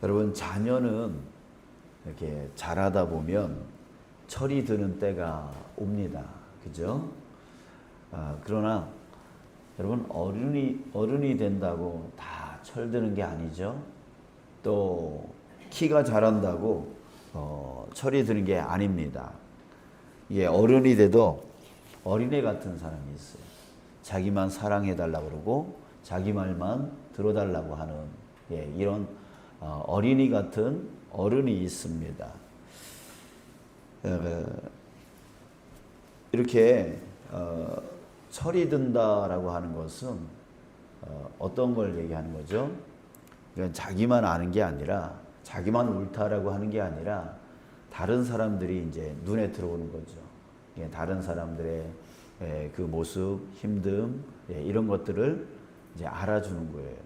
여러분, 자녀는 이렇게 자라다 보면 철이 드는 때가 옵니다. 그죠? 그러나 여러분, 어른이 된다고 다 철드는 게 아니죠. 또 키가 자란다고 철이 드는 게 아닙니다. 예, 어른이 돼도 어린애 같은 사람이 있어요. 자기만 사랑해달라고 그러고 자기 말만 들어달라고 하는 이런 어린이 같은 어른이 있습니다. 이렇게 철이 든다라고 하는 것은 어떤 걸 얘기하는 거죠? 그러니까 자기만 아는 게 아니라, 자기만 옳다라고 하는 게 아니라 다른 사람들이 이제 눈에 들어오는 거죠. 다른 사람들의 그 모습, 힘듦, 이런 것들을 이제 알아주는 거예요.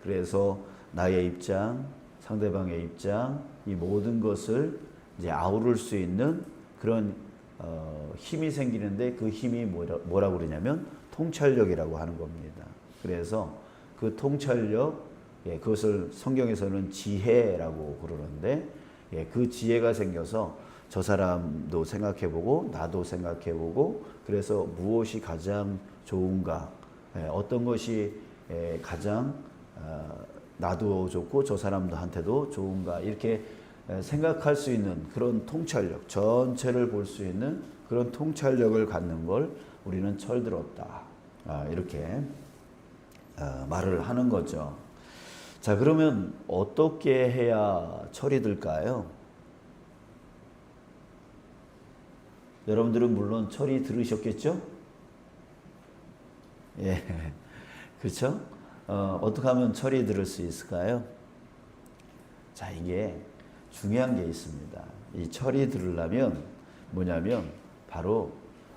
그래서 나의 입장, 상대방의 입장, 이 모든 것을 이제 아우를 수 있는 그런 힘이 생기는데, 그 힘이 뭐라고 그러냐면 통찰력이라고 하는 겁니다. 그래서 그 통찰력, 그것을 성경에서는 지혜라고 그러는데, 그 지혜가 생겨서 저 사람도 생각해보고 나도 생각해보고, 그래서 무엇이 가장 좋은가, 어떤 것이 가장 나도 좋고 저 사람들한테도 좋은가, 이렇게 생각할 수 있는 그런 통찰력, 전체를 볼 수 있는 그런 통찰력을 갖는 걸 우리는 철들었다, 이렇게 말을 하는 거죠. 자, 그러면 어떻게 해야 철이 들까요? 여러분들은 물론 철이 들으셨겠죠? 예, 그렇죠? 어떻게 하면 철이 들을 수 있을까요? 자, 이게 중요한 게 있습니다. 이 철이 들으려면 뭐냐면 바로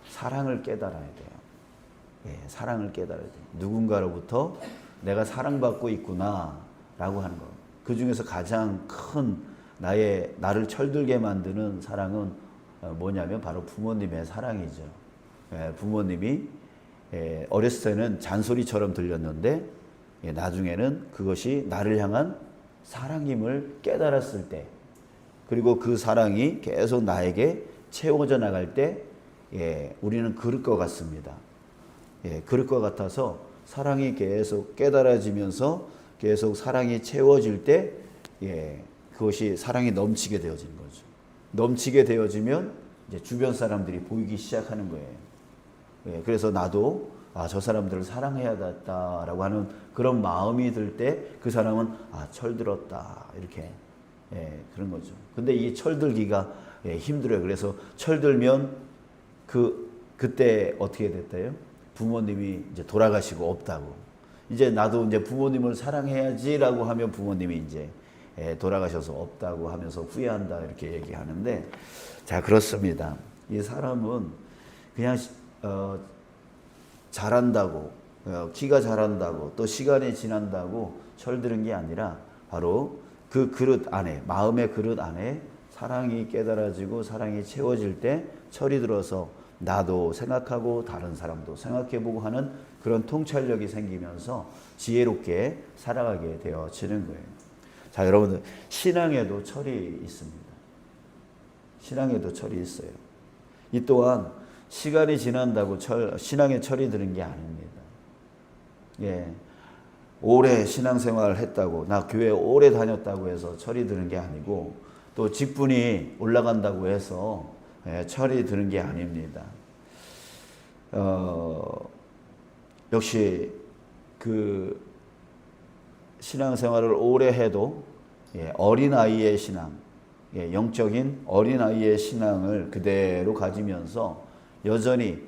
사랑을 깨달아야 돼요. 사랑을 깨달아야 돼요. 누군가로부터 내가 사랑받고 있구나 라고 하는 거. 그 중에서 가장 큰 나를 철들게 만드는 사랑은 뭐냐면 바로 부모님의 사랑이죠. 부모님이 어렸을 때는 잔소리처럼 들렸는데 나중에는 그것이 나를 향한 사랑임을 깨달았을 때, 그리고 그 사랑이 계속 나에게 채워져 나갈 때, 우리는 그럴 것 같습니다. 그럴 것 같아서 사랑이 계속 깨달아지면서 계속 사랑이 채워질 때, 그것이 사랑이 넘치게 되어지는 거죠. 넘치게 되어지면 이제 주변 사람들이 보이기 시작하는 거예요. 그래서 나도 저 사람들을 사랑해야겠다라고 하는 그런 마음이 들 때 그 사람은 철들었다, 이렇게 그런 거죠. 근데 이 철들기가 힘들어요. 그래서 철들면 그때 어떻게 됐대요? 부모님이 이제 돌아가시고 없다고. 이제 나도 이제 부모님을 사랑해야지라고 하면 부모님이 이제 돌아가셔서 없다고 하면서 후회한다, 이렇게 얘기하는데, 자, 그렇습니다. 이 사람은 그냥 자란다고, 키가 자란다고, 또 시간이 지난다고 철드는 게 아니라 바로 그 그릇 안에, 마음의 그릇 안에 사랑이 깨달아지고 사랑이 채워질 때 철이 들어서 나도 생각하고 다른 사람도 생각해보고 하는 그런 통찰력이 생기면서 지혜롭게 살아가게 되어지는 거예요. 자, 여러분들, 신앙에도 철이 있습니다. 신앙에도 철이 있어요. 이 또한 시간이 지난다고 신앙에 철이 드는 게 아닙니다. 오래 신앙생활을 했다고, 나 교회 오래 다녔다고 해서 철이 드는 게 아니고, 또 직분이 올라간다고 해서 철이 드는 게 아닙니다. 역시 그 신앙생활을 오래 해도 어린아이의 신앙, 영적인 어린아이의 신앙을 그대로 가지면서 여전히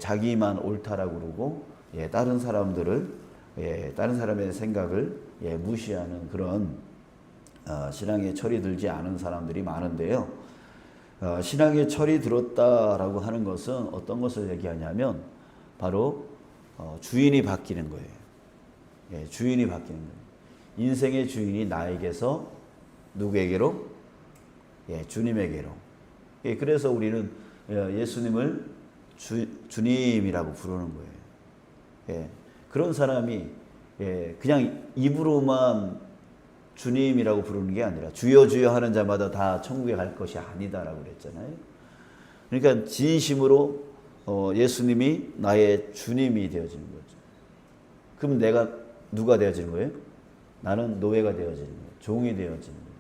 자기만 옳다라고 그러고 다른 사람의 생각을 무시하는 그런 신앙에 철이 들지 않은 사람들이 많은데요. 신앙에 철이 들었다라고 하는 것은 어떤 것을 얘기하냐면 바로 주인이 바뀌는 거예요. 주인이 바뀌는 거예요. 인생의 주인이 나에게서 누구에게로? 주님에게로. 그래서 우리는 예수님을 주님이라고 부르는 거예요. 그런 사람이 그냥 입으로만 주님이라고 부르는 게 아니라 주여 주여 하는 자마다 다 천국에 갈 것이 아니다라고 그랬잖아요. 그러니까 진심으로 예수님이 나의 주님이 되어지는 거죠. 그럼 내가 누가 되어지는 거예요? 나는 노예가 되어지는 거예요. 종이 되어지는 거예요.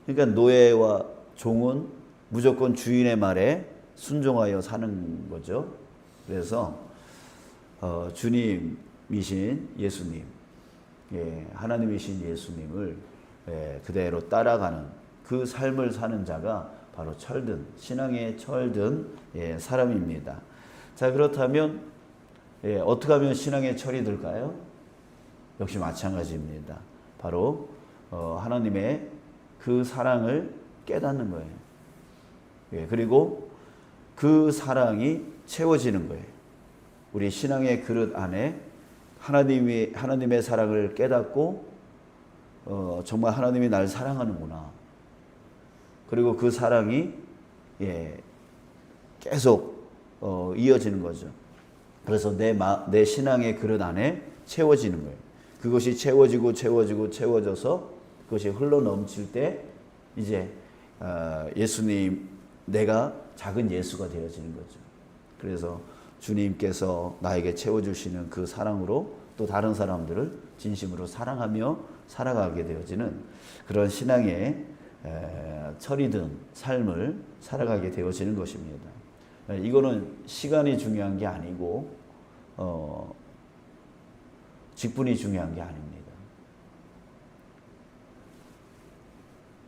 그러니까 노예와 종은 무조건 주인의 말에 순종하여 사는 거죠. 그래서 주님이신 예수님, 하나님이신 예수님을 그대로 따라가는 그 삶을 사는 자가 바로 철든, 신앙의 철든 사람입니다. 자, 그렇다면 어떻게 하면 신앙의 철이 들까요? 역시 마찬가지입니다. 바로 하나님의 그 사랑을 깨닫는 거예요. 그리고 그 사랑이 채워지는 거예요. 우리 신앙의 그릇 안에 하나님의 사랑을 깨닫고 정말 하나님이 날 사랑하는구나. 그리고 그 사랑이 계속 이어지는 거죠. 그래서 내 신앙의 그릇 안에 채워지는 거예요. 그것이 채워져서 그것이 흘러 넘칠 때 이제 예수님, 내가 작은 예수가 되어지는 거죠. 그래서 주님께서 나에게 채워주시는 그 사랑으로 또 다른 사람들을 진심으로 사랑하며 살아가게 되어지는 그런 신앙의 철이 든 삶을 살아가게 되어지는 것입니다. 이거는 시간이 중요한 게 아니고 직분이 중요한 게 아닙니다.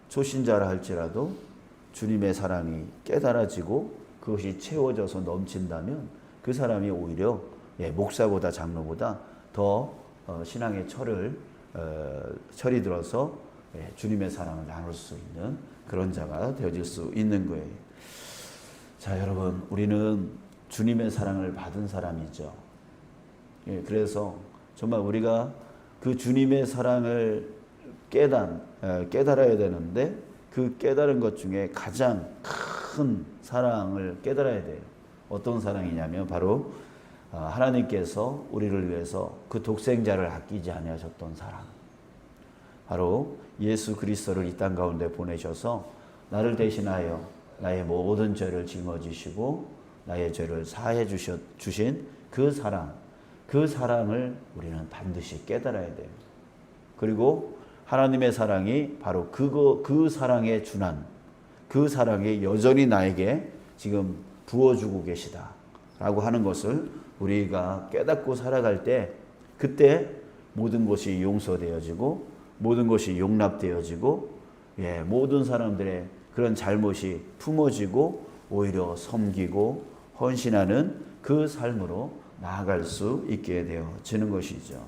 초신자라 할지라도 주님의 사랑이 깨달아지고 그것이 채워져서 넘친다면 그 사람이 오히려 목사보다 장로보다 더 신앙의 철이 들어서 주님의 사랑을 나눌 수 있는 그런 자가 되어질 수 있는 거예요. 자, 여러분, 우리는 주님의 사랑을 받은 사람이죠. 그래서 정말 우리가 그 주님의 사랑을 깨달아야 되는데 그 깨달은 것 중에 가장 큰 사랑을 깨달아야 돼요. 어떤 사랑이냐면 바로 하나님께서 우리를 위해서 그 독생자를 아끼지 아니하셨던 사랑. 바로 예수 그리스도를 이 땅 가운데 보내셔서 나를 대신하여 나의 모든 죄를 짊어지시고 나의 죄를 사해 주신 그 사랑. 그 사랑을 우리는 반드시 깨달아야 돼요. 그리고 하나님의 사랑이 바로 그 사랑에 준한 그 사랑이 여전히 나에게 지금 부어주고 계시다라고 하는 것을 우리가 깨닫고 살아갈 때 그때 모든 것이 용서되어지고 모든 것이 용납되어지고 모든 사람들의 그런 잘못이 품어지고 오히려 섬기고 헌신하는 그 삶으로 나아갈 수 있게 되어지는 것이죠.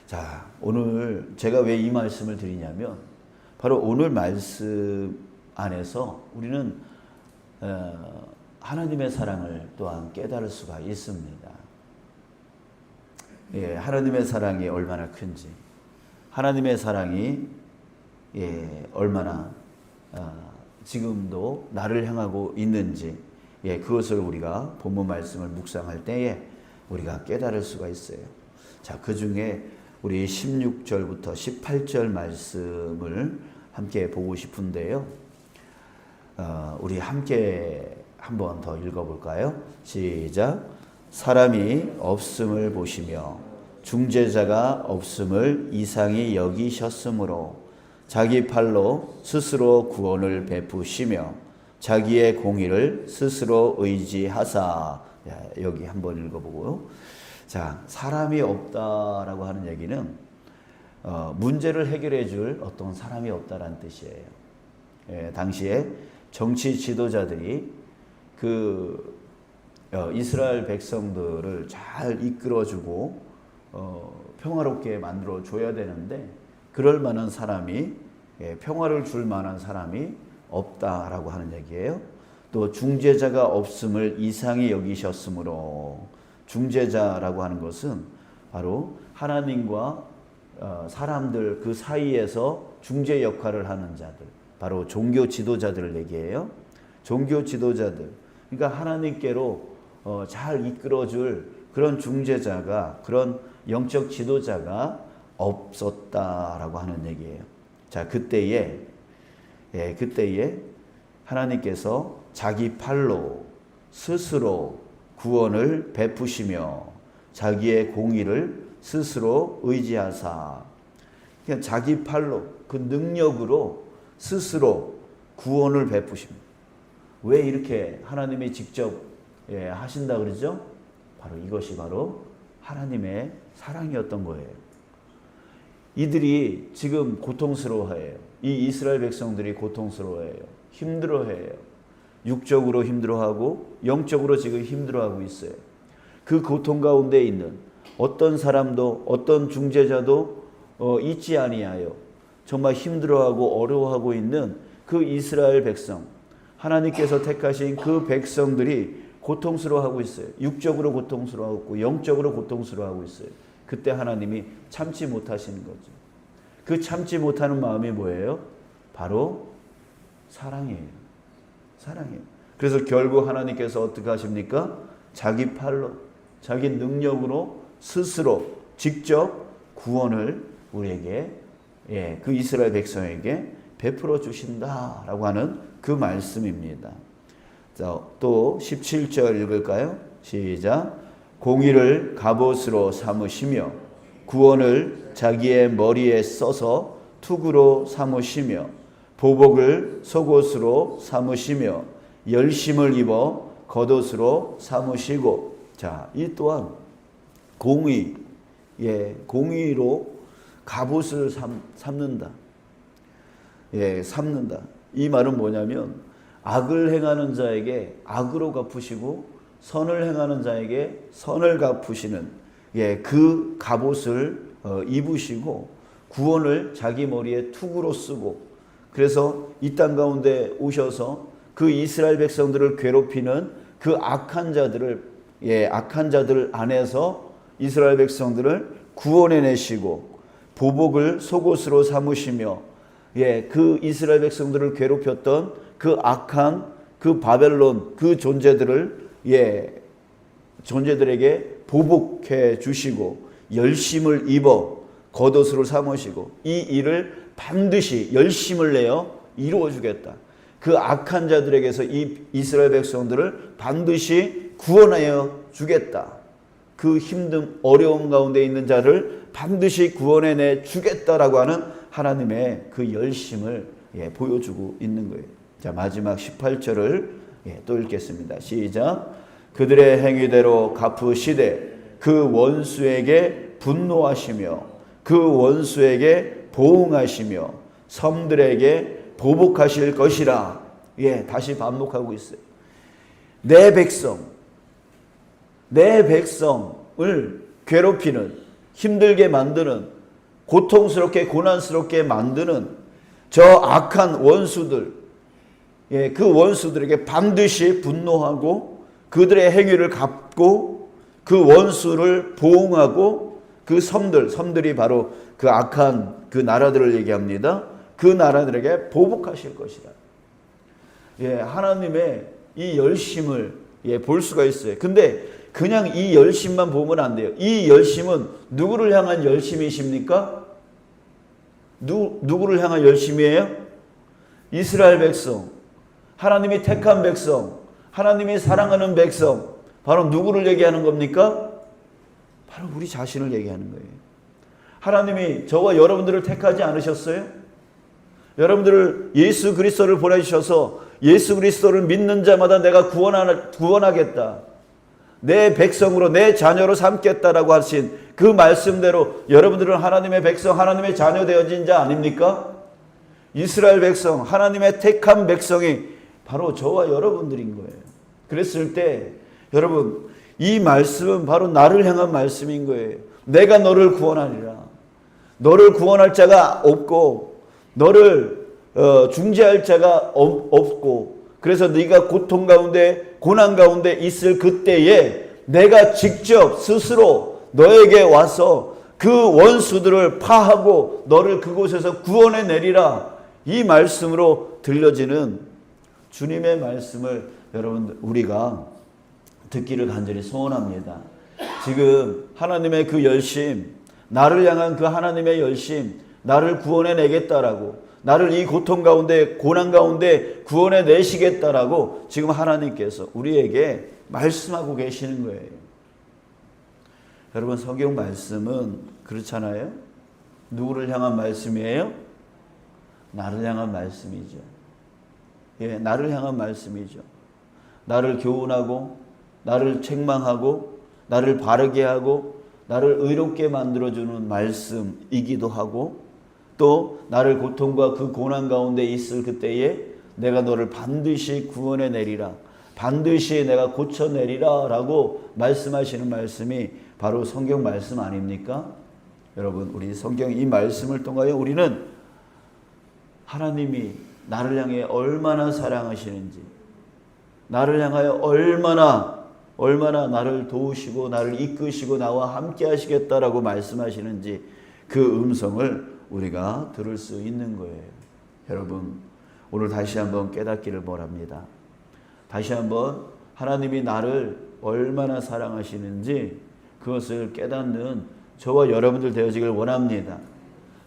자, 오늘 제가 왜 이 말씀을 드리냐면 바로 오늘 말씀 안에서 우리는 하나님의 사랑을 또한 깨달을 수가 있습니다. 하나님의 사랑이 얼마나 큰지, 하나님의 사랑이 얼마나 지금도 나를 향하고 있는지, 그것을 우리가 본문 말씀을 묵상할 때에 우리가 깨달을 수가 있어요. 자, 그 중에 우리 16절부터 18절 말씀을 함께 보고 싶은데요. 우리 함께 한번 더 읽어볼까요? 시작. 사람이 없음을 보시며 중재자가 없음을 이상히 여기셨으므로 자기 팔로 스스로 구원을 베푸시며 자기의 공의를 스스로 의지하사. 여기 한번 읽어보고요. 자, 사람이 없다라고 하는 얘기는 문제를 해결해 줄 어떤 사람이 없다라는 뜻이에요. 당시에 정치 지도자들이 그 이스라엘 백성들을 잘 이끌어주고 평화롭게 만들어 줘야 되는데 그럴 만한 사람이 평화를 줄 만한 사람이 없다라고 하는 얘기예요. 또 중재자가 없음을 이상히 여기셨으므로 중재자라고 하는 것은 바로 하나님과 사람들 그 사이에서 중재 역할을 하는 자들, 바로 종교 지도자들을 얘기해요. 종교 지도자들, 그러니까 하나님께로 잘 이끌어줄 그런 중재자가, 그런 영적 지도자가 없었다라고 하는 얘기예요. 자, 그때에 하나님께서 자기 팔로 스스로 구원을 베푸시며 자기의 공의를 스스로 의지하사, 그냥 자기 팔로 그 능력으로 스스로 구원을 베푸십니다. 왜 이렇게 하나님이 직접 하신다 그러죠? 바로 이것이 바로 하나님의 사랑이었던 거예요. 이들이 지금 고통스러워해요. 이 이스라엘 백성들이 고통스러워해요. 힘들어해요. 육적으로 힘들어하고 영적으로 지금 힘들어하고 있어요. 그 고통 가운데 있는 어떤 사람도 어떤 중재자도 있지 아니하여 정말 힘들어하고 어려워하고 있는 그 이스라엘 백성, 하나님께서 택하신 그 백성들이 고통스러워하고 있어요. 육적으로 고통스러워하고 영적으로 고통스러워하고 있어요. 그때 하나님이 참지 못하시는 거죠. 그 참지 못하는 마음이 뭐예요? 바로 사랑이에요. 사랑이에요. 그래서 결국 하나님께서 어떻게 하십니까? 자기 팔로, 자기 능력으로 스스로 직접 구원을 우리에게, 그 이스라엘 백성에게 베풀어 주신다라고 하는 그 말씀입니다. 자, 또 17절 읽을까요? 시작. 공의를 갑옷으로 삼으시며 구원을 자기의 머리에 써서 투구로 삼으시며 보복을 속옷으로 삼으시며 열심을 입어 겉옷으로 삼으시고. 자, 이 또한 공의, 공의로 갑옷을 삼는다. 삼는다. 이 말은 뭐냐면 악을 행하는 자에게 악으로 갚으시고 선을 행하는 자에게 선을 갚으시는 그 갑옷을 입으시고 구원을 자기 머리에 투구로 쓰고, 그래서 이 땅 가운데 오셔서 그 이스라엘 백성들을 괴롭히는 그 악한 자들 안에서 이스라엘 백성들을 구원해내시고 보복을 속옷으로 삼으시며 그 이스라엘 백성들을 괴롭혔던 그 악한 그 바벨론 그 존재들에게 보복해 주시고 열심을 입어 겉옷으로 삼으시고 이 일을 반드시 열심을 내어 이루어 주겠다. 그 악한 자들에게서 이 이스라엘 백성들을 반드시 구원하여 주겠다. 그 힘든 어려움 가운데 있는 자를 반드시 구원해내 주겠다라고 하는 하나님의 그 열심을 보여주고 있는 거예요. 자, 마지막 18절을 또 읽겠습니다. 시작. 그들의 행위대로 갚으시되 그 원수에게 분노하시며 그 원수에게 보응하시며 섬들에게 보복하실 것이라. 다시 반복하고 있어요. 내 백성을 괴롭히는, 힘들게 만드는, 고통스럽게 고난스럽게 만드는 저 악한 원수들, 그 원수들에게 반드시 분노하고 그들의 행위를 갚고 그 원수를 보응하고 그 섬들이 바로 그 악한 그 나라들을 얘기합니다. 그 나라들에게 보복하실 것이다. 하나님의 이 열심을 볼 수가 있어요. 근데 그냥 이 열심만 보면 안 돼요. 이 열심은 누구를 향한 열심이십니까? 누구를 향한 열심이에요? 이스라엘 백성, 하나님이 택한 백성, 하나님이 사랑하는 백성. 바로 누구를 얘기하는 겁니까? 바로 우리 자신을 얘기하는 거예요. 하나님이 저와 여러분들을 택하지 않으셨어요? 여러분들을 예수 그리스도를 보내주셔서 예수 그리스도를 믿는 자마다 내가 구원하겠다, 내 백성으로 내 자녀로 삼겠다라고 하신 그 말씀대로 여러분들은 하나님의 백성, 하나님의 자녀 되어진 자 아닙니까? 이스라엘 백성, 하나님의 택한 백성이 바로 저와 여러분들인 거예요. 그랬을 때 여러분, 이 말씀은 바로 나를 향한 말씀인 거예요. 내가 너를 구원하리라. 너를 구원할 자가 없고 너를 중재할 자가 없고, 그래서 네가 고통 가운데 고난 가운데 있을 그때에 내가 직접 스스로 너에게 와서 그 원수들을 파하고 너를 그곳에서 구원해 내리라. 이 말씀으로 들려지는 주님의 말씀을 여러분 우리가 듣기를 간절히 소원합니다. 지금 하나님의 그 열심, 나를 향한 그 하나님의 열심, 나를 구원해 내겠다라고, 나를 이 고통 가운데, 고난 가운데 구원해 내시겠다라고 지금 하나님께서 우리에게 말씀하고 계시는 거예요. 여러분, 성경 말씀은 그렇잖아요. 누구를 향한 말씀이에요? 나를 향한 말씀이죠. 예, 나를 향한 말씀이죠. 나를 교훈하고, 나를 책망하고, 나를 바르게 하고, 나를 의롭게 만들어주는 말씀이기도 하고, 또 나를 고통과 그 고난 가운데 있을 그때에 내가 너를 반드시 구원해 내리라, 반드시 내가 고쳐내리라 라고 말씀하시는 말씀이 바로 성경 말씀 아닙니까? 여러분, 우리 성경 이 말씀을 통하여 우리는 하나님이 나를 향해 얼마나 사랑하시는지, 나를 향하여 얼마나 나를 도우시고 나를 이끄시고 나와 함께 하시겠다라고 말씀하시는지 그 음성을 우리가 들을 수 있는 거예요. 여러분, 오늘 다시 한번 깨닫기를 바랍니다. 다시 한번 하나님이 나를 얼마나 사랑하시는지 그것을 깨닫는 저와 여러분들 되어지길 원합니다.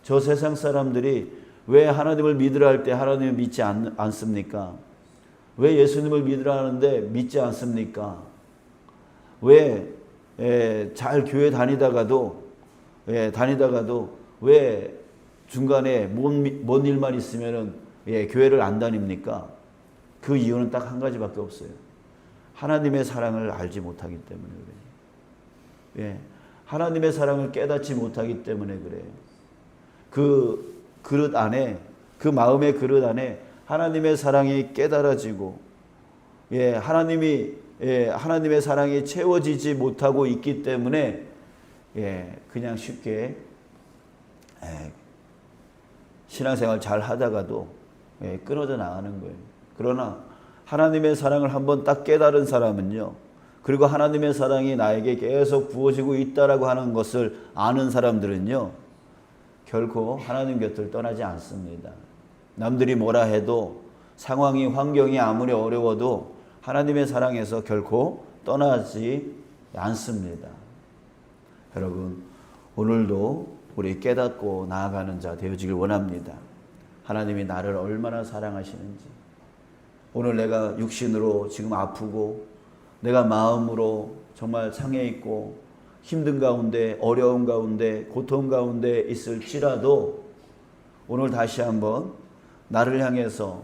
저 세상 사람들이 왜 하나님을 믿으라 할 때 하나님을 믿지 않습니까? 왜 예수님을 믿으라 하는데 믿지 않습니까? 왜 잘 교회 다니다가도 왜 중간에 뭔 일만 있으면은 교회를 안 다닙니까? 그 이유는 딱 한 가지밖에 없어요. 하나님의 사랑을 알지 못하기 때문에 그래요. 하나님의 사랑을 깨닫지 못하기 때문에 그래요. 그 그릇 안에, 그 마음의 그릇 안에 하나님의 사랑이 깨달아지고, 하나님의 사랑이 채워지지 못하고 있기 때문에 그냥 쉽게 신앙생활 잘 하다가도 끊어져 나가는 거예요. 그러나 하나님의 사랑을 한번 딱 깨달은 사람은요, 그리고 하나님의 사랑이 나에게 계속 부어지고 있다라고 하는 것을 아는 사람들은요, 결코 하나님 곁을 떠나지 않습니다. 남들이 뭐라 해도, 상황이, 환경이 아무리 어려워도 하나님의 사랑에서 결코 떠나지 않습니다. 여러분, 오늘도 우리 깨닫고 나아가는 자 되어지길 원합니다. 하나님이 나를 얼마나 사랑하시는지, 오늘 내가 육신으로 지금 아프고 내가 마음으로 정말 상해 있고 힘든 가운데, 어려운 가운데, 고통 가운데 있을지라도 오늘 다시 한번 나를 향해서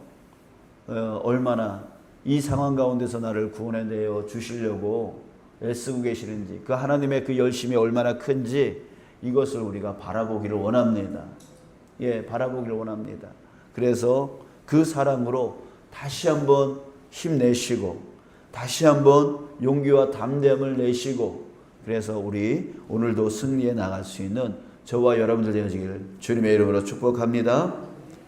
얼마나 이 상황 가운데서 나를 구원해내어 주시려고 애쓰고 계시는지, 그 하나님의 그 열심이 얼마나 큰지 이것을 우리가 바라보기를 원합니다. 바라보기를 원합니다. 그래서 그 사랑으로 다시 한번 힘내시고, 다시 한번 용기와 담대함을 내시고, 그래서 우리 오늘도 승리해 나갈 수 있는 저와 여러분들 되어지기를 주님의 이름으로 축복합니다.